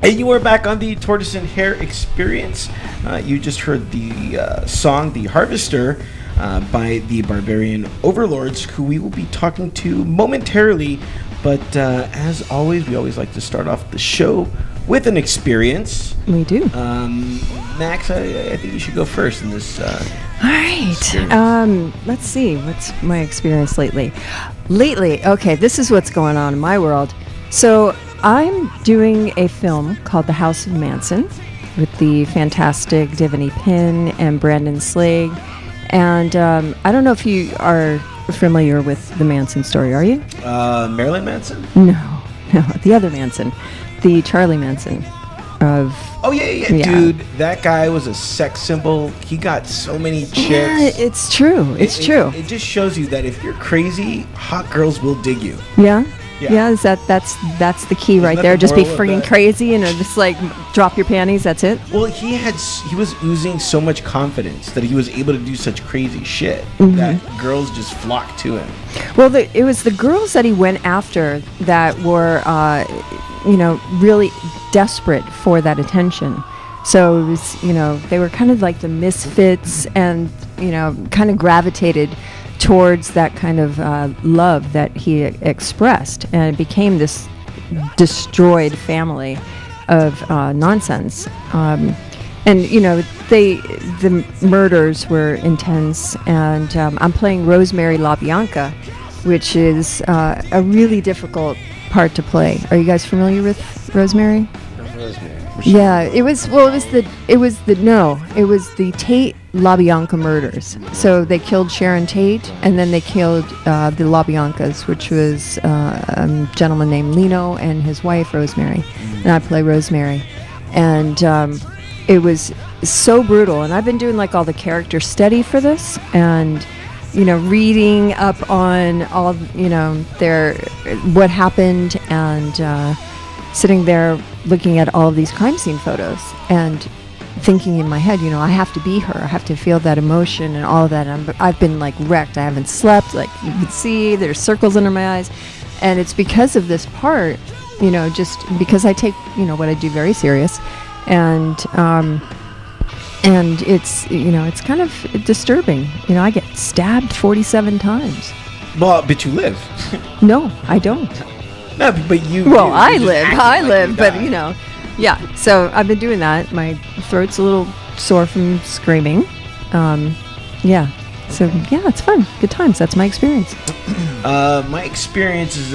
And you are back on the Tortoise and Hare experience. You just heard the song The Harvester by the Barbarian Overlords, who we will be talking to momentarily. But as always, we always like to start off the show with an experience. We do. Max, I think you should go first in this. All right. Let's see. What's my experience lately? Okay, this is what's going on in my world. So I'm doing a film called The House of Manson with the fantastic Divany Pinn and Brandon Slade. And I don't know if you are familiar with the Manson story, are you? Marilyn Manson? No, the other Manson. The Charlie Manson of... Oh, yeah. Dude, that guy was a sex symbol. He got so many chicks. Yeah, it's true. It's true. It just shows you that if you're crazy, hot girls will dig you. Yeah? Yeah, that's the key right there. Just be freaking crazy and just like drop your panties. That's it. Well, he was oozing so much confidence that he was able to do such crazy shit that girls just flocked to him. Well, it was the girls that he went after that were, really desperate for that attention. So it was, they were kind of like the misfits and kind of gravitated towards that kind of love that he expressed, and it became this destroyed family of nonsense. And the murders were intense, and I'm playing Rosemary LaBianca, which is a really difficult part to play. Are you guys familiar with Rosemary? Rosemary. Yeah, it was the Tate LaBianca murders. So they killed Sharon Tate, and then they killed the LaBiancas, which was a gentleman named Lino and his wife Rosemary, and I play Rosemary, and it was so brutal. And I've been doing like all the character study for this, and reading up on all their what happened, and sitting there looking at all of these crime scene photos and thinking in my head, I have to be her. I have to feel that emotion and all of that. And I've been like wrecked. I haven't slept. Like you can see, there's circles under my eyes, and it's because of this part. Just because I take what I do very serious, and it's it's kind of disturbing. I get stabbed 47 times. Well, but you live. No, I don't. No, but you. Well, I live, but yeah. So I've been doing that. My throat's a little sore from screaming. Yeah. So yeah, it's fun. Good times. That's my experience. My experience is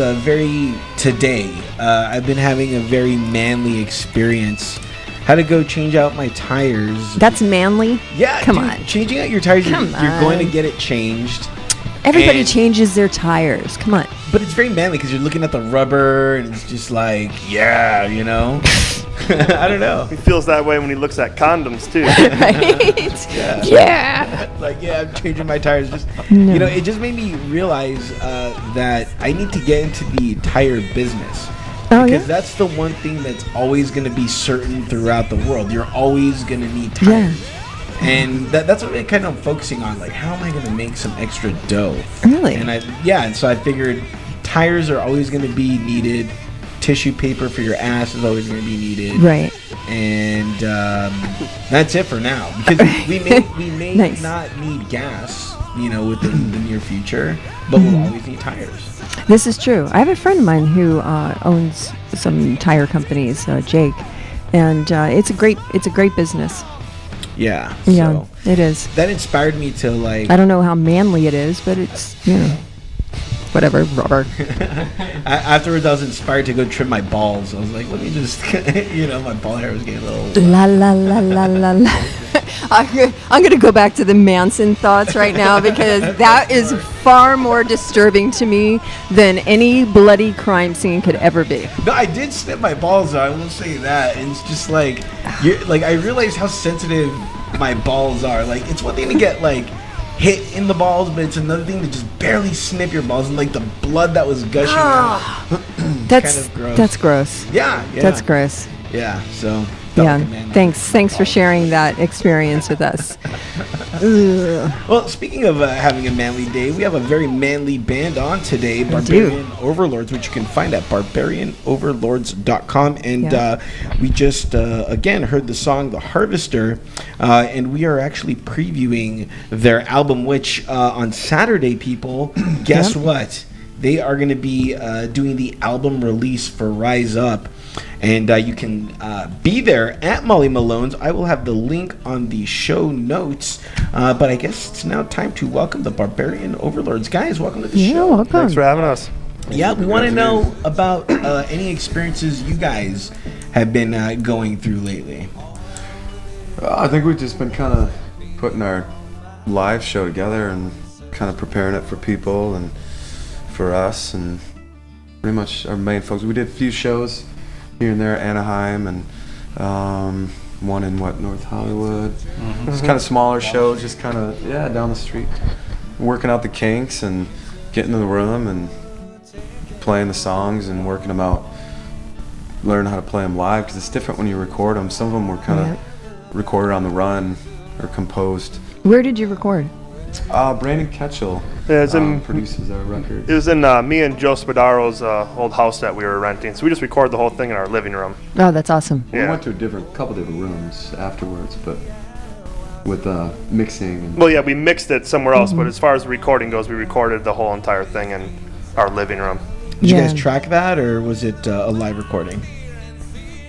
today. I've been having a very manly experience. Had to go change out my tires. That's manly? Yeah. Come on. Changing out your tires, you're going to get it changed. Everybody changes their tires. Come on. But it's very manly because you're looking at the rubber and it's just like, yeah, I don't know. He feels that way when he looks at condoms too. Right? Yeah. Like, yeah, I'm changing my tires. It just made me realize that I need to get into the tire business. Because that's the one thing that's always going to be certain throughout the world. You're always going to need tires. Yeah. And that's what I'm kind of focusing on. Like, how am I going to make some extra dough? Really? And so I figured tires are always going to be needed. Tissue paper for your ass is always going to be needed. Right. And that's it for now. Because we may nice. not need gas, within the near future, but we'll always need tires. This is true. I have a friend of mine who owns some tire companies, Jake, and it's a great business. Yeah. Yeah, it is. That inspired me to like... I don't know how manly it is, but it's, whatever, rubber. Afterwards, I was inspired to go trim my balls. I was like, let me just, my ball hair was getting a little... La, la, la, la, la, la. I'm going to go back to the Manson thoughts right now because that is far more disturbing to me than any bloody crime scene could ever be. No, I did snip my balls, though. I will say that. And it's just like, I realized how sensitive my balls are. Like, it's one thing to get, like, hit in the balls, but it's another thing to just barely snip your balls and, like, the blood that was gushing out. That's kind of gross. That's gross. Yeah. That's gross. Yeah, so Yeah. Thanks for sharing that experience with us. Well, speaking of having a manly day, we have a very manly band on today, Barbarian Overlords, which you can find at barbarianoverlords.com. And we just, again, heard the song The Harvester, and we are actually previewing their album, which on Saturday, people, guess what? They are going to be doing the album release for Rise Up. And you can be there at Molly Malone's. I will have the link on the show notes. But I guess it's now time to welcome the Barbarian Overlords. Guys, welcome to the show. Welcome. Thanks for having us. Yeah, we want to know about any experiences you guys have been going through lately. I think we've just been kind of putting our live show together and kind of preparing it for people and for us and pretty much our main focus. We did a few shows here and there, Anaheim, and one in North Hollywood. Mm-hmm. Just kind of smaller shows, just kind of down the street, working out the kinks and getting in the room and playing the songs and working them out, learning how to play them live because it's different when you record them. Some of them were kind of recorded on the run or composed. Where did you record? Brandon Ketchell produces our records. It was in me and Joe Spadaro's old house that we were renting, so we just recorded the whole thing in our living room. Oh, that's awesome. We went to a couple different rooms afterwards, but with mixing. And we mixed it somewhere else, but as far as the recording goes, we recorded the whole entire thing in our living room. Did you guys track that, or was it a live recording?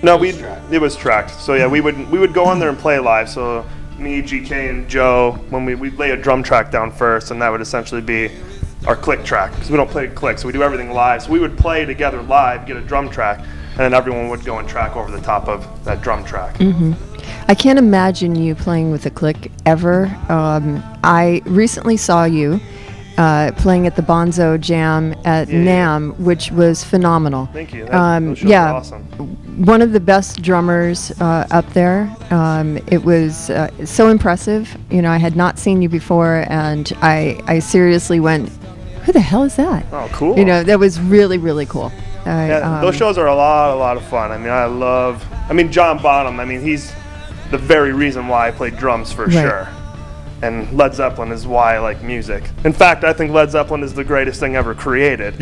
No, it was tracked. So we would go on there and play live. So me, GK, and Joe, when we'd lay a drum track down first, and that would essentially be our click track, because we don't play click, so we do everything live. So we would play together live, get a drum track, and then everyone would go and track over the top of that drum track. Mm-hmm. I can't imagine you playing with a click ever. I recently saw you playing at the Bonzo Jam at NAMM, which was phenomenal. Thank you. Those shows were awesome. One of the best drummers up there. It was so impressive. You know, I had not seen you before, and I seriously went, who the hell is that? Oh, cool. You know, that was really, really cool. Those shows are a lot of fun. I mean, John Bonham, he's the very reason why I play drums for sure. And Led Zeppelin is why I like music. In fact, I think Led Zeppelin is the greatest thing ever created.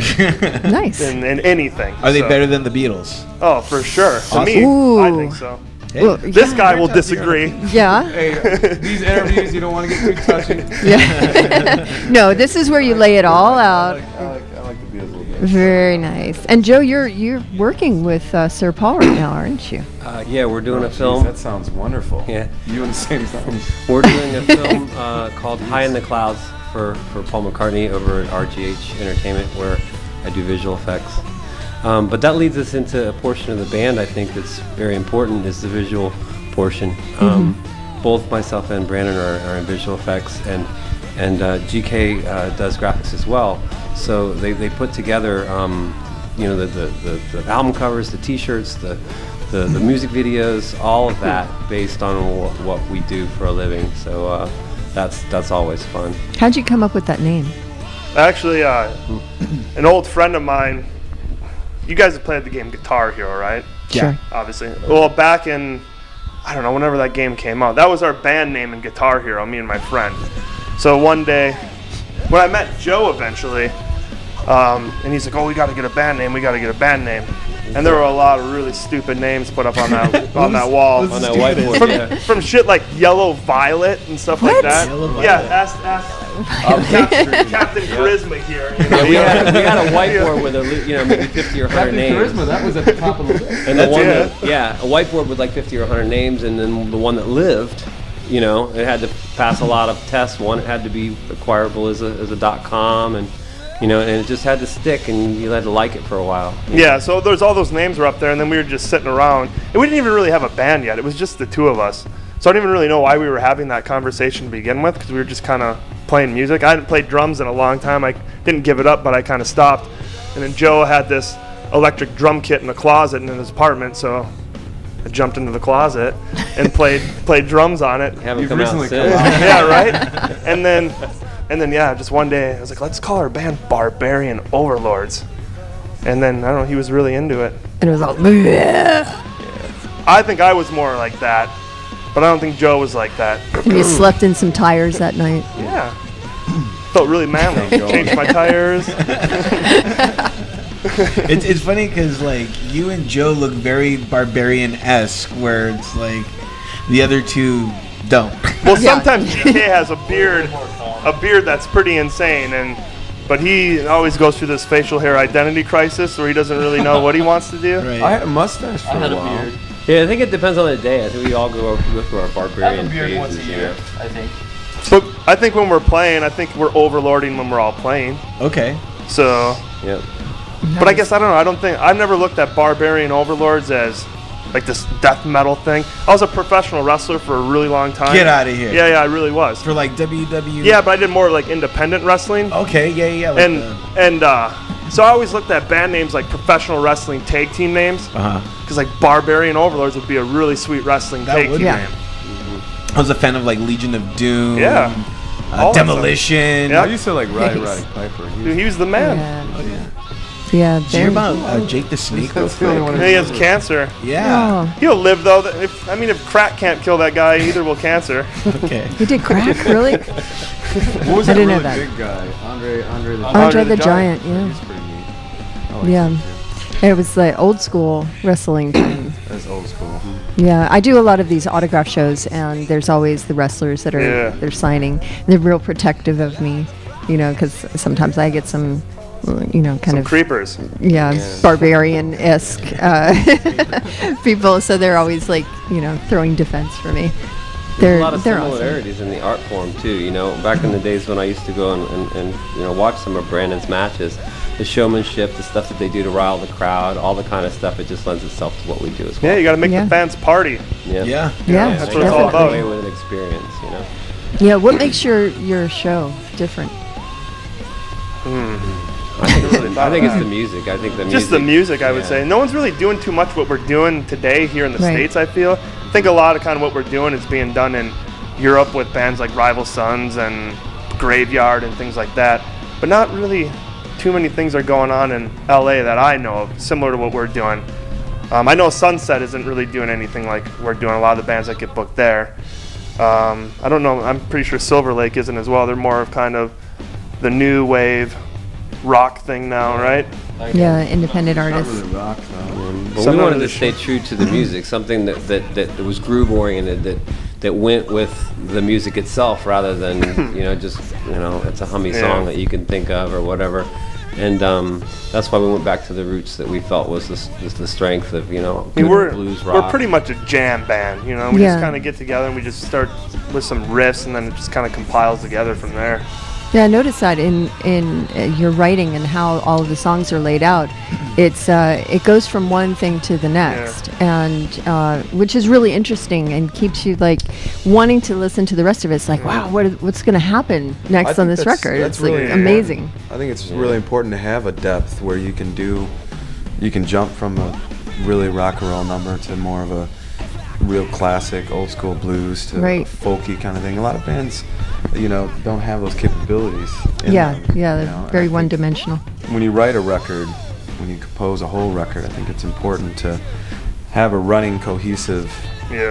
Nice. In anything. Are they better than the Beatles? Oh, for sure. Awesome. To me, I think so. Hey. Well, this guy will disagree. Yeah. Hey, these interviews, you don't want to get too touchy. Yeah. No, this is where you lay it all out. I like the Beatles a little bit. Very nice. And Joe, you're working with Sir Paul right now, aren't you? Yeah, we're doing a film. That sounds wonderful. Yeah. You and the same song. We're doing a film called High in the Clouds for Paul McCartney over at RGH Entertainment, where I do visual effects. But that leads us into a portion of the band I think that's very important, is the visual portion. Both myself and Brandon are in visual effects, and GK does graphics as well. So they put together the album covers, the T-shirts, the music videos, all of that based on what we do for a living. So that's always fun. How'd you come up with that name? Actually, an old friend of mine. You guys have played the game Guitar Hero, right? Sure. Obviously. Well, back in, I don't know, whenever that game came out, that was our band name in Guitar Hero, me and my friend. So one day, when I met Joe eventually, and he's like, "Oh, we got to get a band name. And there were a lot of really stupid names put up on that wall. On that whiteboard, from shit like Yellow Violet and stuff like that. Ask Captain Charisma here. You know? We had a whiteboard with maybe 50 or 100 Captain names. Charisma, that was at the top of the list. And the one a whiteboard with like 50 or 100 names, and then the one that lived, it had to pass a lot of tests. One, it had to be acquirable as a .com, and and it just had to stick, and you had to like it for a while. Yeah, so there's all those names were up there, and then we were just sitting around, and we didn't even really have a band yet. It was just the two of us. So I don't even really know why we were having that conversation to begin with, because we were just kind of playing music. I hadn't played drums in a long time. I didn't give it up, but I kind of stopped. And then Joe had this electric drum kit in a closet in his apartment, so I jumped into the closet and played drums on it. Haven't come out since. Yeah, right? And then just one day, I was like, let's call our band Barbarian Overlords. And then, I don't know, he was really into it. And it was all, yeah. I think I was more like that, but I don't think Joe was like that. And you slept in some tires that night. Yeah. Felt really manly. Changed my tires. It's funny because like you and Joe look very Barbarian-esque, where it's like the other two don't. Well, sometimes GK has a beard that's pretty insane, but he always goes through this facial hair identity crisis where he doesn't really know what he wants to do. Right. I had a mustache for a while. Beard. Yeah, I think it depends on the day. I think we all go through our barbarian phases. Once a year, I think. But I think when we're playing, I think we're overlording when we're all playing. Okay. So, Yep. but I guess I don't know. I've never looked at Barbarian Overlords as like this death metal thing. I was a professional wrestler for a really long time. Get out of here. Yeah, I really was. For like WWE. Yeah, but I did more like independent wrestling. Okay. Yeah. Like So I always looked at band names like professional wrestling tag team names. Because like Barbarian Overlords would be a really sweet wrestling That tag would team be. name. I was a fan of like Legion of Doom. Yeah. All that Demolition. Yeah. I used to like Roddy Piper. Dude, he was the man. Yeah, Did you hear about Jake the Snake? That's the only one. He has cancer. Yeah. He'll live though. If crack can't kill that guy, neither will cancer. Okay. He did crack, really? What was I that didn't know really that. big guy? Andre Andre the Giant, yeah. He's pretty neat. I like Yeah. him, too. It was the old school wrestling thing. That's old school. Yeah, I do a lot of these autograph shows, and there's always the wrestlers that are they're signing. They're real protective of me, because sometimes I get some, kind Some of creepers. barbarian-esque people. So they're always like, throwing defense for me. There's a lot of they're awesome. similarities in the art form too. Back in the days when I used to go and watch some of Brandon's matches, the showmanship, the stuff that they do to rile the crowd, all the kind of stuff, it just lends itself to what we do as well. Yeah, you got to make the fans party. Yeah. Yeah, That's what it's all about. Away with an experience, Yeah, what makes your show different? I think it's the music. I think the music. Just the music, I would say. No one's really doing too much what we're doing today here in the Right. States, I feel. I think a lot of kind of what we're doing is being done in Europe with bands like Rival Sons and Graveyard and things like that. But not really too many things are going on in LA that I know of, similar to what we're doing. I know Sunset isn't really doing anything like we're doing, a lot of the bands that get booked there. I don't know, I'm pretty sure Silver Lake isn't as well. They're more of kind of the new wave rock thing now, right? Yeah, independent Not artists. really rock though. But we wanted to stay true to the music, something that was groove oriented, that went with the music itself rather than just it's a hummy song that you can think of or whatever. And that's why we went back to the roots that we felt was the strength of good blues rock. We're pretty much a jam band, we just kind of get together and we just start with some riffs and then it just kind of compiles together from there. Yeah, I noticed that in your writing and how all of the songs are laid out. It goes from one thing to the next, and which is really interesting and keeps you like wanting to listen to the rest of it. It's like, wow, what's going to happen next on this record? That's It's like really amazing. I think it's really important to have a depth where you can jump from a really rock and roll number to more of a real classic old school blues to Right. folky kind of thing. A lot of bands, don't have those capabilities. in Yeah, them, they're and I very think one-dimensional. When you write a record, when you compose a whole record, I think it's important to have a running, cohesive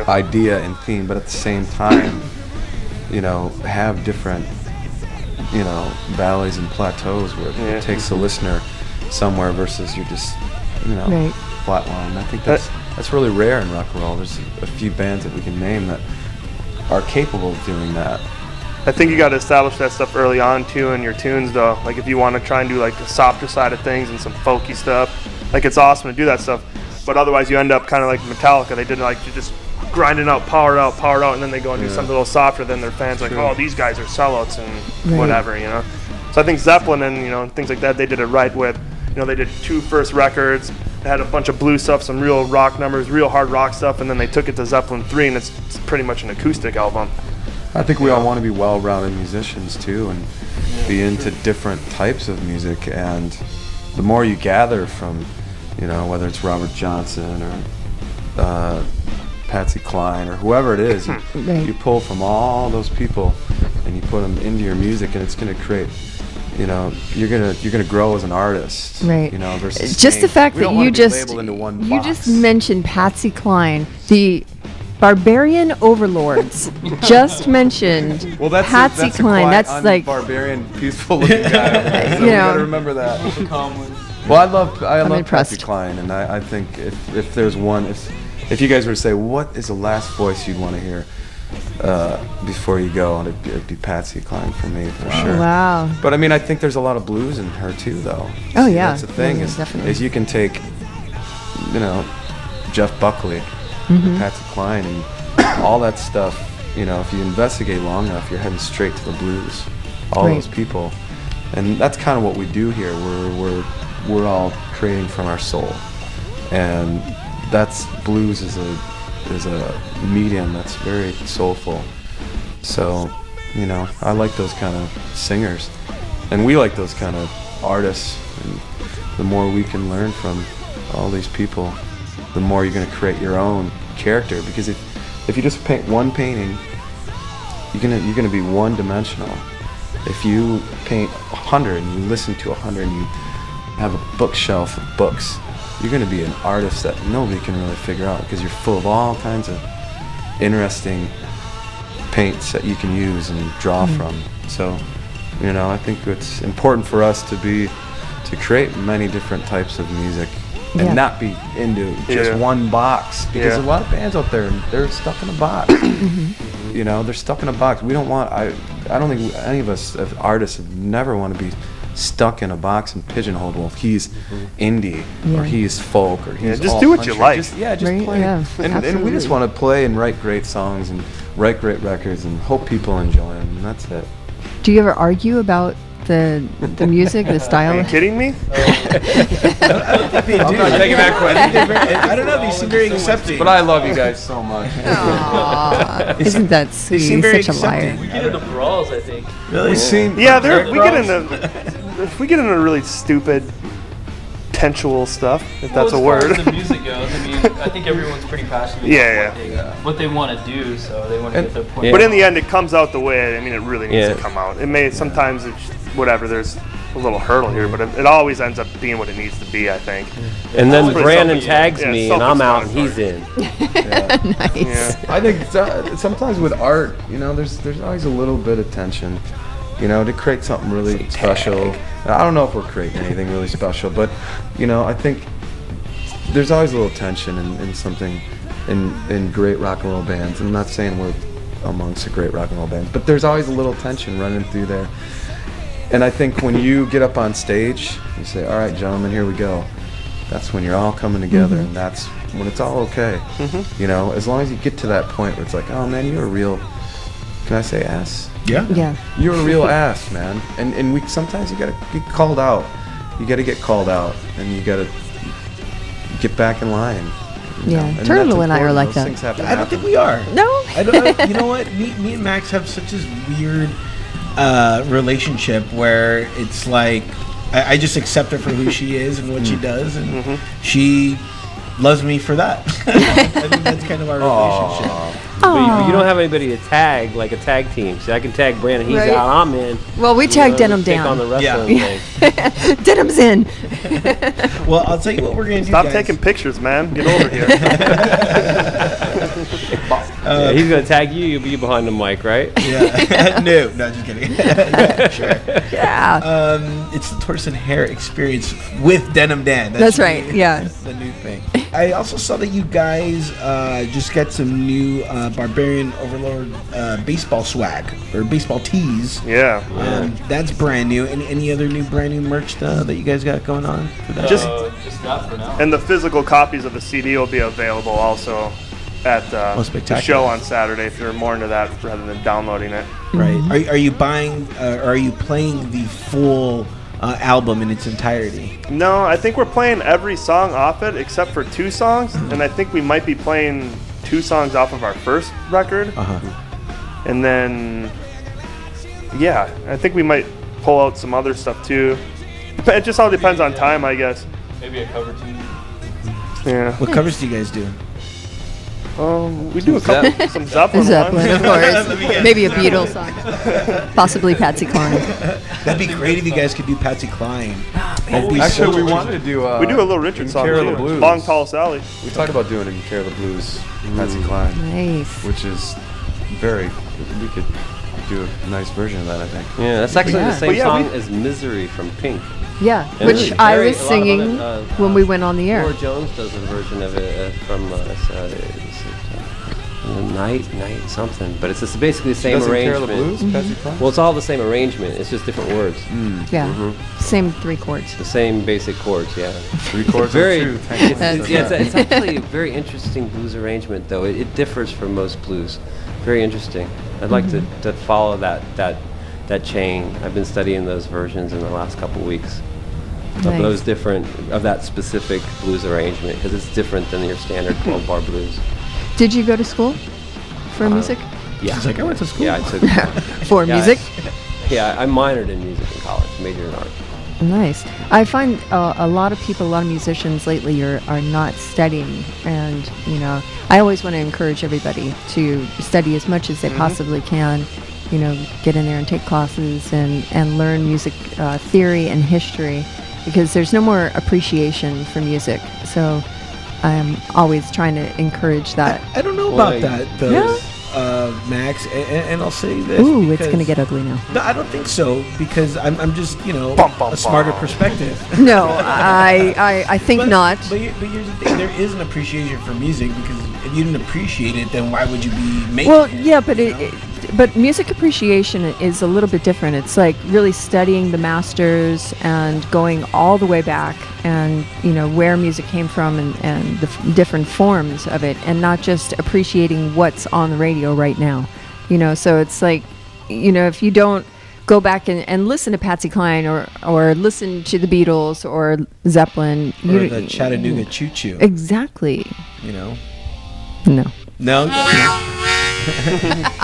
idea and theme, but at the same time, have different, valleys and plateaus where it takes the listener somewhere versus you're just, Right. flatline. I think that's really rare in rock and roll. There's a few bands that we can name that are capable of doing that. I think you got to establish that stuff early on too in your tunes though. Like if you want to try and do like the softer side of things and some folky stuff, like it's awesome to do that stuff. But otherwise you end up kind of like Metallica. They did like you just grinding out, power out, and then they go and do something a little softer. Then their fans like, oh, these guys are sellouts and whatever, So I think Zeppelin and things like that, they did it right with, they did 2 first records. They had a bunch of blues stuff, some real rock numbers, real hard rock stuff, and then they took it to Zeppelin 3, and it's pretty much an acoustic album. I think we all want to be well-rounded musicians too, and be into different types of music. And the more you gather from, whether it's Robert Johnson or Patsy Cline or whoever it is, you pull from all those people and you put them into your music, and it's going to create you know, you're gonna grow as an artist, Right. You know, versus just the fact we that don't wanna you be just labeled into one you box. just mentioned Patsy Cline, the Barbarian Overlords. Just mentioned Well, that's Patsy that's Cline. quiet, That's like barbarian, peaceful looking guy. So You we know. gotta remember that. Well, I love Patsy impressed. Cline, and I think if there's one, if you guys were to say what is the last voice you'd want to hear before you go, it'd be Patsy Cline for me for sure. wow. But I mean, I think there's a lot of blues in her too, though. Oh, See, yeah. that's the thing Yeah, is definitely. you can take, you know, Jeff Buckley, Mm-hmm. Patsy Cline, and all that stuff. You know, if you investigate long enough, you're heading straight to the blues. All Right. those people, and that's kind of what we do here. We're all creating from our soul, and that's blues is a medium that's very soulful. So, you know, I like those kind of singers, and we like those kind of artists. And the more we can learn from all these people, the more you're going to create your own character. Because if you just paint one painting, you're gonna be one-dimensional. If you paint 100 and you listen to 100 and you have a bookshelf of books, you're gonna be an artist that nobody can really figure out because you're full of all kinds of interesting paints that you can use and draw from. So, you know, I think it's important for us to create many different types of music and Yeah. not be into just Yeah. one box, because Yeah. a lot of bands out there, they're stuck in a box. You know, they're stuck in a box. We don't want, I don't think any of us as artists never want to be stuck in a box and pigeonholed. Well, he's indie, or Yeah. he's folk, or he's just all do what you country. like. Just Right, play. yeah, And we absolutely. just want to play and write great songs and write great records and hope people enjoy them, and that's it. Do you ever argue about the music, the Are style? you kidding me? They do. I'm not taking that question. I don't know. They seem very accepting. But I love you guys so much. Aw, isn't that They sweet? seem He's very such a liar. accepting. We get into brawls, I think. Really? Yeah, we get into if we get into really stupid, sensual stuff, if that's a as word. far as the music goes, I mean, I think everyone's pretty passionate about what they want to do, so they want to get their point. But in the end, it comes out the way. I mean, it really needs Yeah. to come out. It may sometimes it's whatever. There's a little hurdle here, but it always ends up being what it needs to be. I think. And then Pretty Brandon self- tags yeah, me, and I'm out, and he's self-explanatory. in. Nice. Yeah. I think sometimes with art, you know, there's always a little bit of tension, you know, to create something really special. I don't know if we're creating anything really special, but, you know, I think there's always a little tension in something in great rock and roll bands. I'm not saying we're amongst the great rock and roll bands, but there's always a little tension running through there. And I think when you get up on stage, you say, all right, gentlemen, here we go. That's when you're all coming together, and that's when it's all okay. You know, as long as you get to that point where it's like, oh man, you're a real, can I say ass? Yeah. Yeah. You're a real ass, man. And we sometimes you gotta get called out. You gotta get called out, and you gotta get back in line. You know? Yeah. And Turtle that's and I are important. like Those that. things have to I don't happen. think we are. No. I don't. You know what? Me and Max have such this weird relationship where it's like I just accept her for who she is and what she does, and she loves me for that. I think that's kind of our relationship. But you don't have anybody to tag, like a tag team. See, I can tag Brandon, he's Right. out, I'm in. Well, we You tagged know, Denim take on the down. wrestling thing. Denim's in. Well, I'll tell you what we're gonna do. Stop guys. taking pictures, man. Get over here. Yeah, he's gonna tag you, you'll be behind the mic, right? Yeah. no, just kidding. Sure. Yeah. It's the Tortoise and Hare experience with Denim Dan. That's right, yeah. That's the new thing. I also saw that you guys just got some new Barbarian Overlord baseball swag or baseball tees. Yeah. That's brand new. Any other new brand new merch that you guys got going on for that? Just- just that for now. And the physical copies of the CD will be available also at the spectacular. show on Saturday if you're more into that rather than downloading it. Right. Are you buying? Are you playing the full album in its entirety? No, I think we're playing every song off it except for 2 songs, and I think we might be playing 2 songs off of our first record. And then, yeah, I think we might pull out some other stuff too. It just all depends on time, I guess. Maybe a cover tune. Yeah. What covers do you guys do? We do a couple, some Zeppelin Zeppelin, ones. of course. Maybe a Beatles song. Possibly Patsy Cline. That'd be great if you guys could do Patsy Cline. That'd be Actually, so we wanted to do. We do a Little Richard song Care of the too. Blues. Long Tall Sally. We talked about doing In Care of the Blues, Patsy Cline, Nice. which is very. We could do a nice version of that, I think. Yeah, that's actually Yeah. the same But yeah, song we- as Misery from Pink. Yeah, And which it's I very- was a lot of singing other, when we went on the air. Laura Jones does a version of it from Night something, but it's just basically the same Doesn't Care of the arrangement. Blues, Patsy Cline? Well, it's all the same arrangement. It's just different words. Yeah, Mm-hmm. same 3 chords. The same basic chords, yeah. 3 chords Very- or 2. Thank you. That's- It's actually a very interesting blues arrangement, though. It differs from most blues. Very interesting. I'd like to follow that chain. I've been studying those versions in the last couple weeks of Nice. those different of that specific blues arrangement because it's different than your standard 12-bar blues. Did you go to school for music? Yeah. She's like, I went to school. Yeah, I took. For Yeah, music? Yeah, I minored in music in college, majored in art. Nice. I find a lot of people, a lot of musicians lately are not studying, and I always want to encourage everybody to study as much as they possibly can. Get in there and take classes and learn music theory and history, because there's no more appreciation for music. So I'm always trying to encourage that. I don't know Well, about that, though, Max, and I'll say this. Ooh, it's because- gonna get ugly now. No, I don't think so, because I'm just, a smarter perspective. No, I think But- not. But here's the thing: there is an appreciation for music, because if you didn't appreciate it, then why would you be making Well, it? yeah, but but music appreciation is a little bit different. It's like really studying the masters and going all the way back, and where music came from and the different forms of it, and not just appreciating what's on the radio right now. So it's like, if you don't go back and listen to Patsy Cline or listen to the Beatles or Zeppelin, Or the Chattanooga Choo Choo. Exactly. No. No.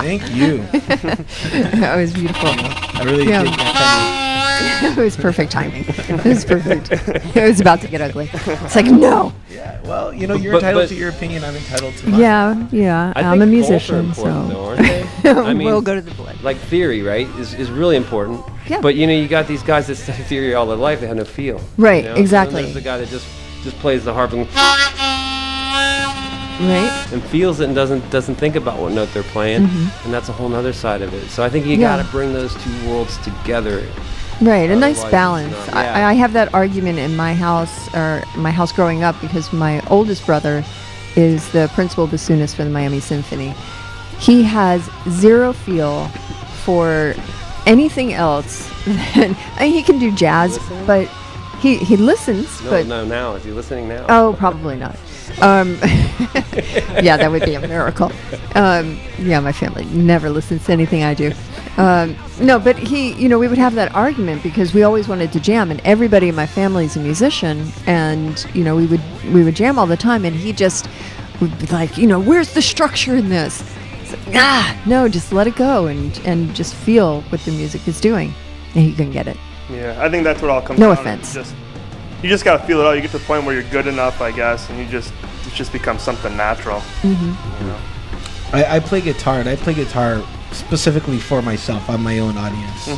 Thank you. That was beautiful. I really Yeah. did that It was perfect timing. It was perfect. It was about to get ugly. It's like, no. Yeah. Well, you're But- entitled but- to your opinion. I'm entitled to mine. Yeah. I I'm think a both are musician, important, so though, aren't they? I mean, we'll go to the blood. like theory, right, is really important. Yeah. But you got these guys that study theory all their life. They have no feel. Right, And then exactly. there's the guy that just plays the harp and Right? feels it and doesn't think about what note they're playing, and that's a whole nother side of it. So I think you Yeah. got to bring those two worlds together. Right, a nice Otherwise, balance. it's not- yeah. I have that argument in my house growing up, because my oldest brother is the principal bassoonist for the Miami Symphony. He has zero feel for anything else than, he can do jazz, Listening? but he listens, but No, now is he listening now? oh, probably not. Yeah, that would be a miracle. Yeah, my family never listens to anything I do. No, but we would have that argument because we always wanted to jam, and everybody in my family is a musician, and we would jam all the time, and he just would be like, where's the structure in this? It's like, no, just let it go and just feel what the music is doing, and he can get it. Yeah, I think that's what all comes No down to. offense. You just gotta feel it out. You get to the point where you're good enough, I guess, and it just becomes something natural. I play guitar, and I play guitar specifically for myself. I'm my own audience.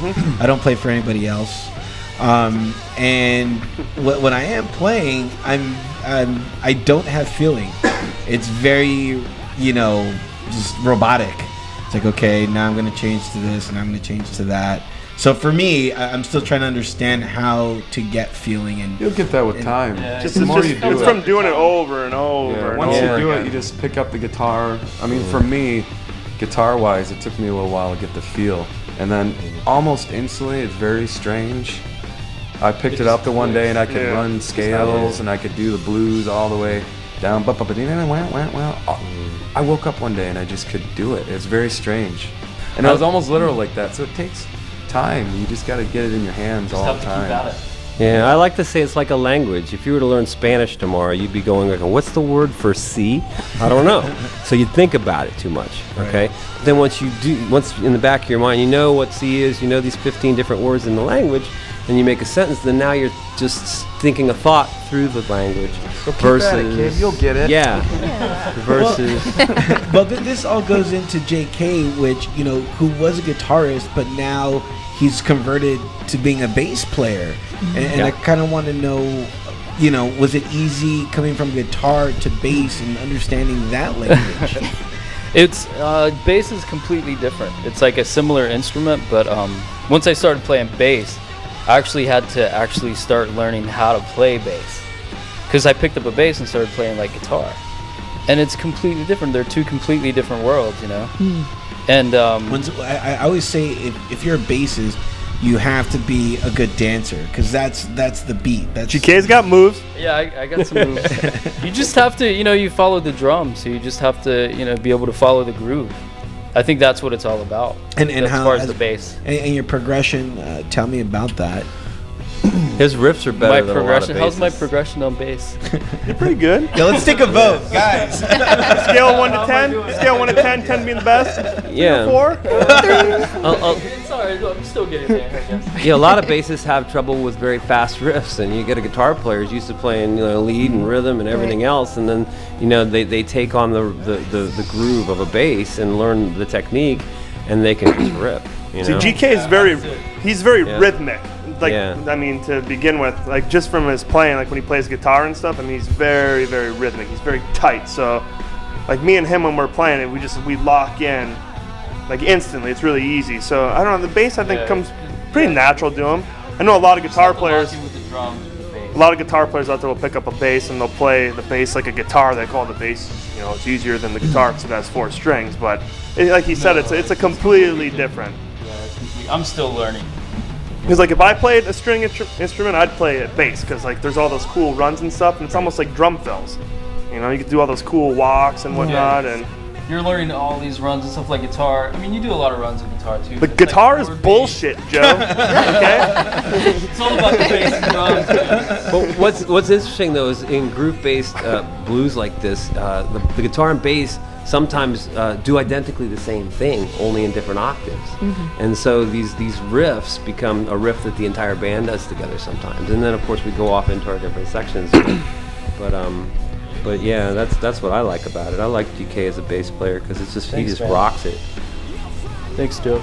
I don't play for anybody else. And when I am playing, I don't have feeling. It's very, just robotic. It's like, okay, now I'm going to change to this, and I'm going to change to that. So for me, I'm still trying to understand how to get feeling. And You'll get that with time. Yeah, Just, the it's more just you do it's it. from doing it over and over Yeah, and once over you do again. it, you just pick up the guitar. I mean, for me, guitar-wise, it took me a little while to get the feel. And then almost instantly, it's very strange. I picked it up the one day and I could run scales and I could do the blues all the way down. I woke up one day and I just could do it. It's very strange. And it was almost literal like that. So it takes time. You just got to get it in your hands Just all have the to keep at time. it. Yeah, I like to say it's like a language. If you were to learn Spanish tomorrow, you'd be going like, what's the word for C? I don't know. So you'd think about it too much, okay? Then once in the back of your mind, you know what C is, you know these 15 different words in the language, and you make a sentence, then now you're just thinking a thought through the language. Well, keep at it, kid. You'll get it. Yeah. Versus. Well, this all goes into JK, which, you know, who was a guitarist, but now he's converted to being a bass player. And I kind of want to know, you know, was it easy coming from guitar to bass and understanding that language? It's bass is completely different. It's like a similar instrument, but once I started playing bass, I actually had to start learning how to play bass, because I picked up a bass and started playing like guitar, and it's completely different. They're two completely different worlds, you know. And I always say if you're a bassist, you have to be a good dancer, because that's the beat. GK's got moves. yeah, I got some moves. You just have to, you know, you follow the drum, so you just have to, you know, be able to follow the groove. I think that's what it's all about. And as how, far as the bass. And your progression, tell me about that. His riffs are better My than a lot of progression. How's my bassists. progression on bass? You're pretty good. Yeah, let's take a vote, guys. Scale of 1 to 10. Scale 1 to 10. 10 being the best. Yeah. 4. Sorry, I'm still getting there, I guess. Yeah, a lot of bassists have trouble with very fast riffs, and you get a guitar player who's used to playing, you know, lead and rhythm and everything else, and then, you know, they take on the groove of a bass and learn the technique, and they can just rip. You know? See, GK is very rhythmic. Like, Yeah. I mean, to begin with, like, just from his playing, like when he plays guitar and stuff, I mean, he's very, very rhythmic. He's very tight. So, like, me and him when we're playing it, we lock in, like, instantly. It's really easy. So, I don't know, the bass I think comes pretty natural to him. I know a lot of guitar players. With the drums, with the bass. A lot of guitar players out there will pick up a bass and they'll play the bass like a guitar. They call the bass, you know, it's easier than the guitar because it has 4 strings. But like he said, it's a completely different. Yeah, it's I'm still learning. Because like if I played a string instrument, I'd play it bass because like there's all those cool runs and stuff, and it's almost like drum fills. You know, you can do all those cool walks and whatnot, and You're learning all these runs and stuff like guitar. I mean, you do a lot of runs in guitar too. the but guitar like is bullshit, Joe. Okay. It's all about the bass and drums. Man. But what's interesting though is in group-based blues like this, the guitar and bass sometimes do identically the same thing, only in different octaves. And so these riffs become a riff that the entire band does together sometimes. And then of course we go off into our different sections. But yeah, that's what I like about it. I like GK as a bass player because it's just he just rocks it. Thanks, Joe.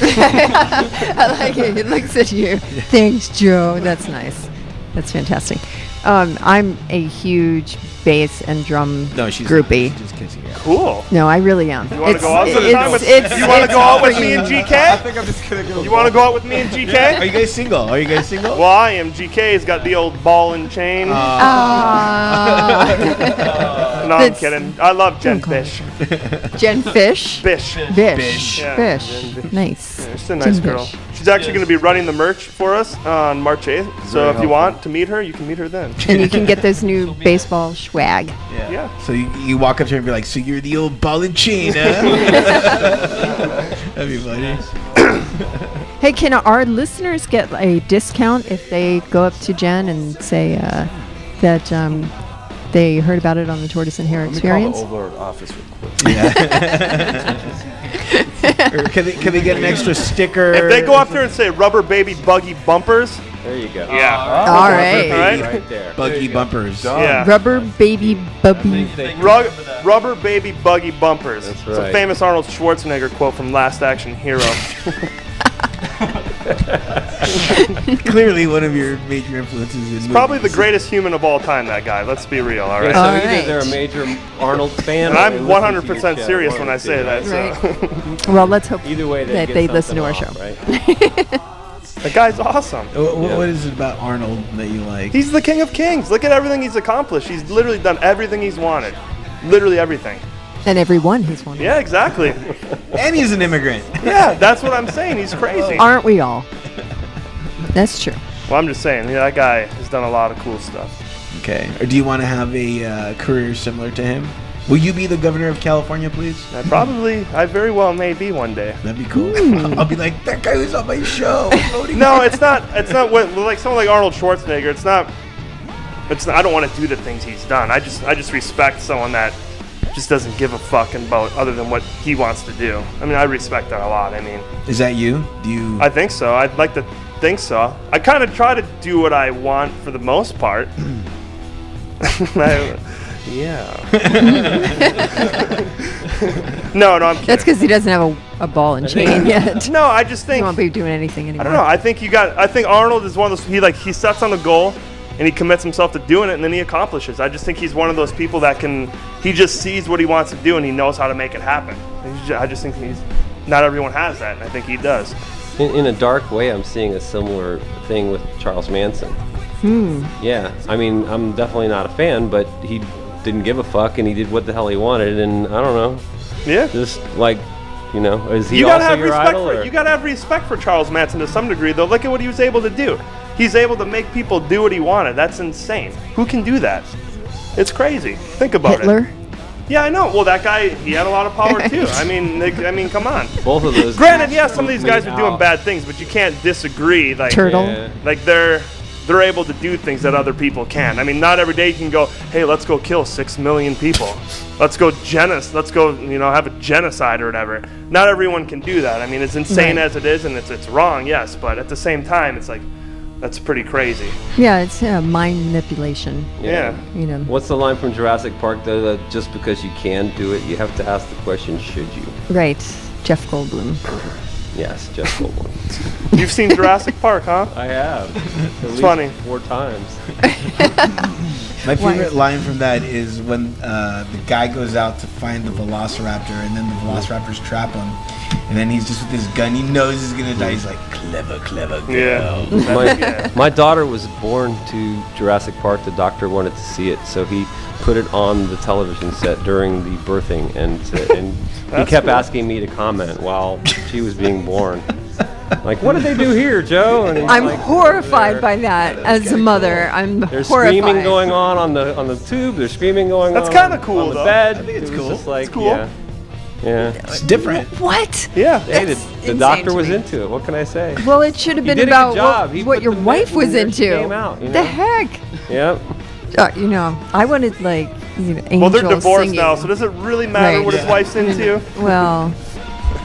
I like it. He looks at you. Thanks, Joe. That's nice. That's fantastic. I'm a huge bass and drum groupie. She's just kissing you. Cool. No, I really am. You want to go out sometime with? You want to go out with me and GK? I think I'm just gonna go. You want to go out with me and Are GK? you guys single? Well, I am. GK's got the old ball and chain. No, I'm That's- kidding. I love Jen Fish. Jen Fish. Bish. Bish. Yeah. Bish. Nice. Yeah, she's a nice Jen girl. Bish. She's actually going to be running the merch for us on March 8th. So if you want to meet her, you can meet her then. And you can get those new baseball swag. Yeah. So you walk up to her and be like, "So you're the old ball and chain, huh?" That'd be funny. Hey, can our listeners get a discount if they go up to Jen and say that they heard about it on the Tortoise and Hare Experience? Let me call the Overlord office real quick. Or can they get an extra sticker? If they go up there and say rubber baby buggy bumpers, There you go. yeah. All right. All right. Right there. Buggy bumpers. Done. Yeah. Rubber baby bubby. Rubber baby buggy bumpers. That's It's a right. famous Arnold Schwarzenegger quote from Last Action Hero. Clearly one of your major influences is Probably the greatest human of all time, that guy. Let's be real, all Yeah, right? so All either right. they're a major Arnold fan, And or I'm they listen to your 100% show, serious one when of I the say two. that. So. Right. Well, let's hope Either way, that get they listen to our something show. off, right? The guy's awesome. What is it about Arnold that you like? He's the king of kings. Look at everything he's accomplished. He's literally done everything he's wanted. Literally everything. And everyone he's one. Yeah, exactly. And he's an immigrant. Yeah, that's what I'm saying. He's crazy. Aren't we all? That's true. Well, I'm just saying, that guy has done a lot of cool stuff. Okay. Or do you want to have a career similar to him? Will you be the governor of California, please? I very well may be one day. That'd be cool. I'll be like, that guy was on my show. No, it's not what, like someone like Arnold Schwarzenegger. It's not. I don't want to do the things he's done. I just respect someone that just doesn't give a fuck about other than what he wants to do. I mean, I respect that a lot. I mean, Is that you? Do you? I think so. I'd like to think so. I kind of try to do what I want for the most part. Yeah. No, I'm kidding. That's because he doesn't have a ball and chain yet. No, I just He think won't be doing anything anymore. I don't know. I think Arnold is one of those. He sets on a goal, and he commits himself to doing it, and then he accomplishes. I just think he's one of those people that he just sees what he wants to do, and he knows how to make it happen. I just think not everyone has that, and I think he does. In a dark way, I'm seeing a similar thing with Charles Manson. Yeah, I mean, I'm definitely not a fan, but he didn't give a fuck, and he did what the hell he wanted, and I don't know. Yeah. Just like, is he You gotta also have your respect idol? for. You gotta have respect for Charles Manson to some degree, though. Look at what he was able to do. He's able to make people do what he wanted. That's insane. Who can do that? It's crazy. Think about Hitler? it. Yeah, I know. Well, that guy, he had a lot of power too. I mean, come on. Both of those. Granted, yeah, some of these guys are doing bad things, but you can't disagree. Like, Turtle. Yeah. like they're able to do things that other people can't. I mean, not every day you can go, hey, let's go kill 6 million people. Let's go have a genocide or whatever. Not everyone can do that. I mean, it's insane Right. as it is, and it's wrong, yes, but at the same time, it's like, that's pretty crazy. Yeah, it's mind manipulation. Yeah. What's the line from Jurassic Park, though, that just because you can do it, you have to ask the question, should you? Right. Jeff Goldblum. Yes, Jeff Goldblum. You've seen Jurassic Park, huh? I have. At least funny. 4 times. My favorite line from that is when the guy goes out to find the Velociraptor, and then the Velociraptors trap him, and then he's just with his gun. He knows he's gonna die. He's like, clever girl. Yeah. My daughter was born to Jurassic Park. The doctor wanted to see it, so he put it on the television set during the birthing, and he kept cool. asking me to comment while she was being born. Like, what did they do here, Joe? And he's I'm like, horrified by that as a mother. I'm There's horrified. screaming going on the tube. There's screaming going That's on. kinda cool, on the though. bed. I think it's It was cool. just like, It's cool. Yeah. It's different. What? Yeah. Hey, That's the insane doctor to was me. into it. What can I say? Well, it should have He been did a about good job. He what put your the wife bed was where she into. came out, The heck? Yep. I wanted angels Well, they're divorced singing. now, so does it really matter Right. what his wife's into? Well,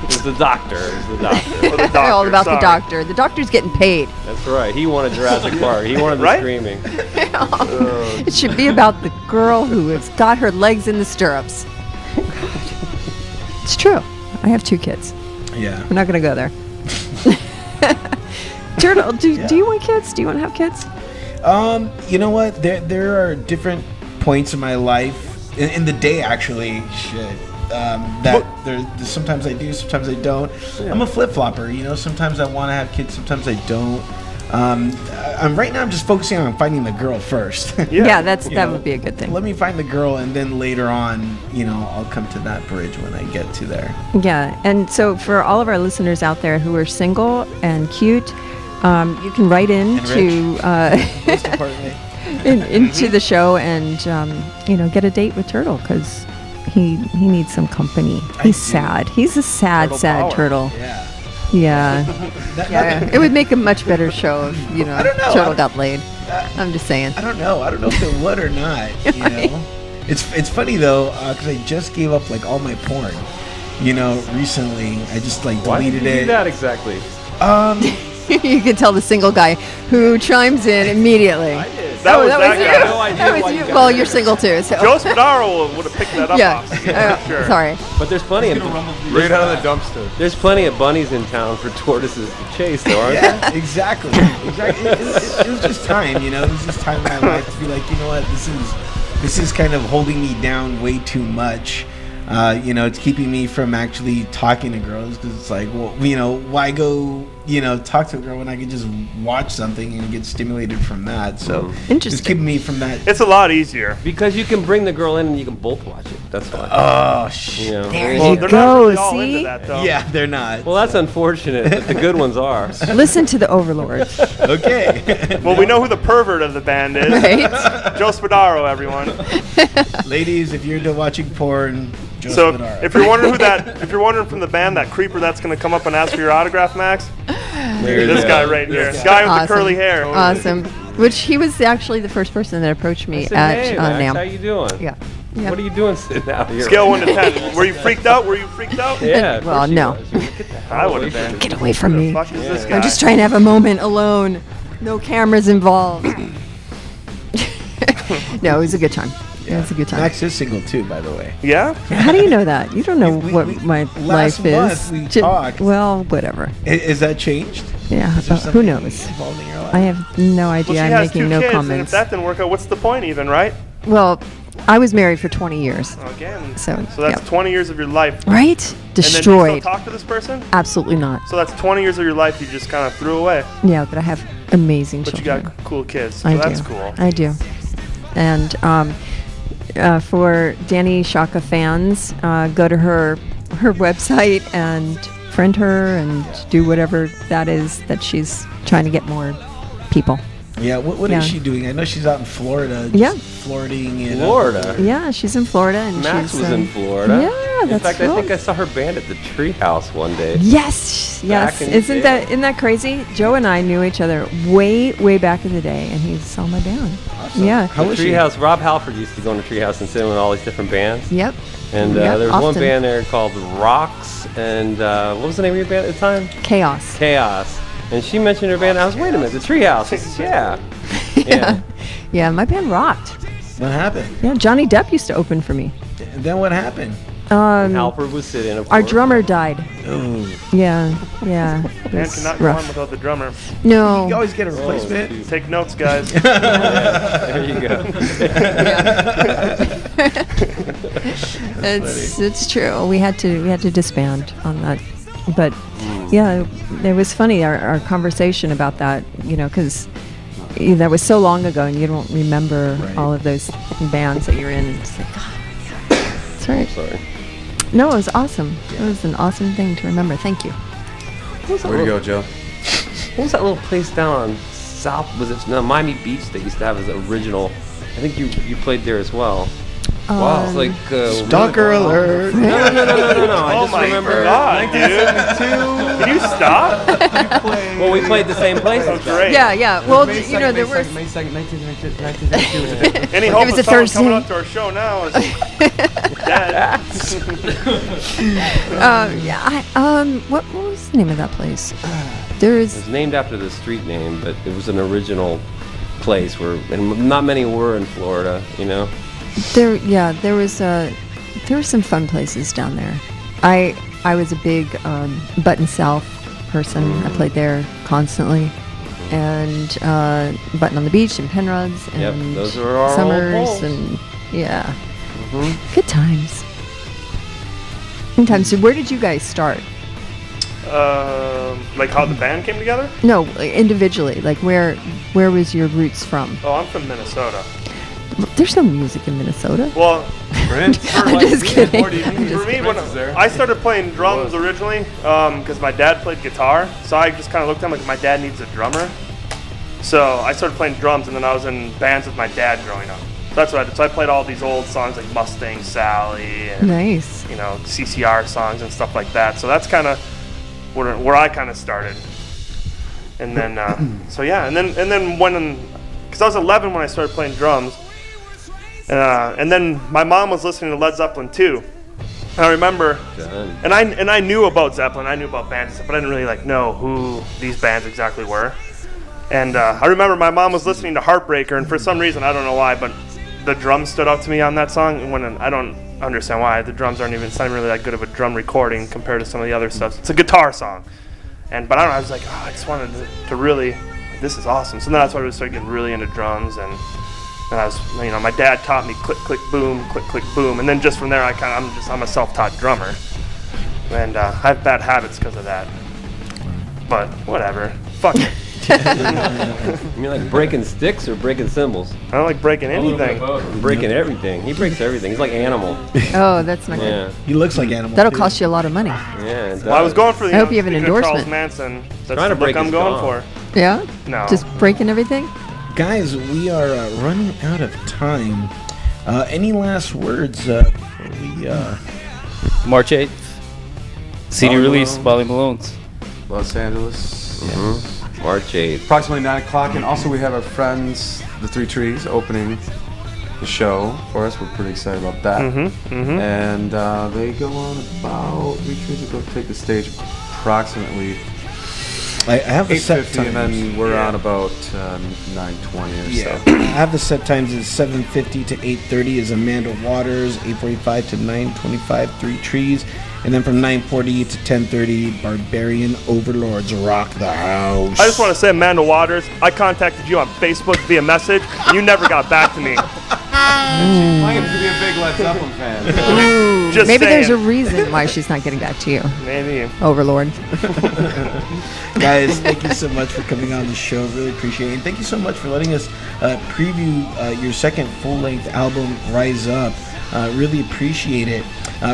It was the doctor. Or the they're doctor, all about the sorry. doctor. The doctor's getting paid. That's right. He wanted Jurassic Park. He wanted the Right? screaming. It should be about the girl who has got her legs in the stirrups. It's true. I have 2 kids. Yeah. We're not going to go there. Turtle, do you want kids? Do you want to have kids? You know what? There are different points in my life, in the day actually. There's sometimes I do, sometimes I don't. Yeah. I'm a flip flopper. Sometimes I want to have kids, sometimes I don't. Right now I'm just focusing on finding the girl first. Yeah, that would be a good thing. Let me find the girl, and then later on, I'll come to that bridge when I get to there. Yeah, and so for all of our listeners out there who are single and cute, you can write in to Most importantly. into the show and get a date with Turtle because he needs some company. He's sad. He's a sad Turtle power. turtle. Yeah. Yeah. It would make a much better show if I don't know. Turtle got laid. I'm just saying. I don't know if it would or not. It's funny though, because I just gave up all my porn. Recently I just deleted Why did you it. do that exactly? You can tell the single guy who chimes in immediately. I did. That was that that was guy. you. No idea That was why you. you got Well, it. you're single too, so. Joe Spadaro would have picked that up Yeah. off for sure. Sorry. But there's plenty of Right out of the dumpster. there's plenty of bunnies in town for tortoises to chase, though, aren't there? Yeah, exactly. It was just time, It was just time in my life to be like, you know what, this is kind of holding me down way too much. It's keeping me from actually talking to girls because it's like, well, why go, talk to a girl when I can just watch something and get stimulated from that. So Interesting. It's keeping me from that. It's a lot easier. Because you can bring the girl in and you can both watch it. That's why. Oh, shit. There Well, you they're go. not really all into See? that though. Yeah, they're not. Well, that's unfortunate, but the good ones are. Listen to the Overlords. Okay. Well, we know who the pervert of the band is. Right? Joe Spadaro, everyone. Ladies, if you're into watching porn, Joe So Spadaro. if you're wondering from the band, that creeper that's going to come up and ask for your autograph, Max, There this you guy go. right here, guy with Awesome. the curly hair. Awesome. Which he was actually the first person that approached me I said, at hey, Max, NAMM. how you doing? Yeah. Yep. What are you doing sitting out here? Scale 1 to 10. Were you freaked out? Yeah. of Well, course you no. was. Get the hell I away would've from been. me. Get away from me. Fuck is this guy? I'm just trying to have a moment alone. No cameras involved. No, it was a good time. It was a good time. Max is single too, by the way. Yeah? How do you know that? You don't know what my last life month is. we Ju- talked. Well, whatever. Is that changed? Yeah, Is there who something knows? involved in your life? I have no Well, idea. she I'm has making 2 no kids, and if comments. that didn't work out, what's the point even, right? Well, I was married for 20 years. Again. So, So that's yep. 20 years of your life. Right? And then do you Destroyed. still talk to this person? Absolutely not. So that's 20 years of your life you just kind of threw away. Yeah, but I have amazing But you children. got cool kids. So I that's do. cool. I do. And for Danny Shaka fans, go to her website and friend her and do whatever that is that she's trying to get more people. Yeah, what Yeah. is she doing? I know she's out in Florida. Just Yeah. flirting and Florida. Yeah, she's in Florida and Max she's was in Florida. Yeah, In that's fact, cool. I think I saw her band at the Treehouse one day. Yes, yes. Back in the day. Isn't that crazy? Joe and I knew each other way back in the day, and he saw my band. Yeah. How The was she? Treehouse. Rob Halford used to go in the Treehouse and sit with all these different bands. Yep. And Yep, there was one often. band there called Rocks, and what was the name of your band at the time? Chaos. Chaos. And she mentioned her band. I was, wait a minute, the Treehouse. I said, yeah. Yeah. Yeah, my band rocked. What happened? Yeah, Johnny Depp used to open for me. Then what happened? Halford was sitting. Of Our course. drummer died. Oh, Yeah. It Man was cannot go on rough. without the drummer. No. you always get a replacement. shoot. Take notes, guys. There you go. It's true. We had to disband on that, but yeah, it was funny our conversation about that. Because that was so long ago, and you don't remember Right. all of those bands that you're in. It's like, oh, yeah, that's right. Sorry. No, it was awesome. It was an awesome thing to remember. Thank you. Way to go, Joe. What was that little place down on South? Was it Miami Beach that used to have as original? I think you played there as well. Wow. It's like Stalker alert. No. I Oh just my remember. god, dude. Can you stop? Well, we played the same place. That was great. Yeah. Well, there were. May 2nd, 1992. Any hope was of a someone Thursday. coming out to our show now is dead. What was the name of that place? There It is. was named after the street name, but it was an original place where, and not many were in Florida. There were some fun places down there. I was a big Button South person. I played there constantly, and Button on the Beach and Penrod's and Yep, those were our old Summers balls. and yeah, good times. Good times. So where did you guys start? Like how the band came together? No, individually. Like where was your roots from? Oh, I'm from Minnesota. There's no music in Minnesota. Well, I'm just kidding. for me, when I started playing drums originally, because my dad played guitar, so I just kind of looked at him like my dad needs a drummer. So I started playing drums, and then I was in bands with my dad growing up. So that's what I did. So I played all these old songs like Mustang Sally and Nice. CCR songs and stuff like that. So that's kind of where I kind of started. And then and then when, because I was 11 when I started playing drums. And then my mom was listening to Led Zeppelin too. And I remember, and I knew about Zeppelin, I knew about bands and stuff, but I didn't really know who these bands exactly were. And I remember my mom was listening to Heartbreaker, and for some reason, I don't know why, but the drums stood out to me on that song. And I don't understand why. The drums it's not even really that good of a drum recording compared to some of the other stuff. It's a guitar song. But I don't know, I was like, I just wanted to really, this is awesome. So then that's why I started getting really into drums, and I was, my dad taught me click, click, boom, click, click, boom, and then just from there, I'm a self-taught drummer, and I have bad habits because of that. But whatever, fuck it. You mean like breaking sticks or breaking cymbals? I don't like breaking anything. Breaking everything. He breaks everything. He's like Animal. Oh, that's not Yeah. good. He looks like Animal. That'll too. cost you a lot of money. Yeah. It Well, I was does. going for the. I hope you have an speaking of Charles endorsement. Manson. That's Trying to the break look I'm his going jaw. for. Yeah? No. Just breaking everything? Guys, we are running out of time. Any last words before we? March 8th. CD Molly release, Malone. Molly Malone's. Los Angeles. March 8th. Approximately 9 o'clock. And also we have our friends, the Three Trees, opening the show for us. We're pretty excited about that. And they go on about, Three Trees will go take the stage approximately I have the set 8:50, times. and then we're on about 9:20 or so. I have the set times is 7:50 to 8:30 is Amanda Waters, 8:45 to 9:25 Three Trees, and then from 9:40 to 10:30 Barbarian Overlords rock the house. I just want to say, Amanda Waters, I contacted you on Facebook via message, and you never got back to me. She claims to be a big Led Zeppelin fan. So. Ooh, Just maybe there's a saying. reason why she's not getting back to you, Maybe. Overlord. Guys, thank you so much for coming on the show. Really appreciate it. And thank you so much for letting us preview your second full-length album, Rise Up. Really appreciate it.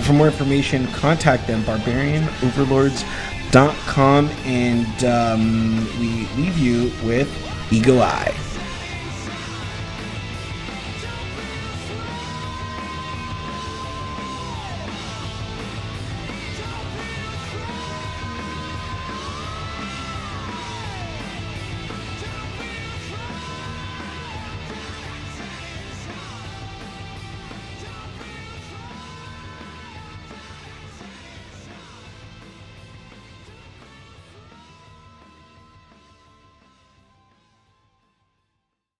For more information, contact them, barbarianoverlords.com, and we leave you with Eagle Eye.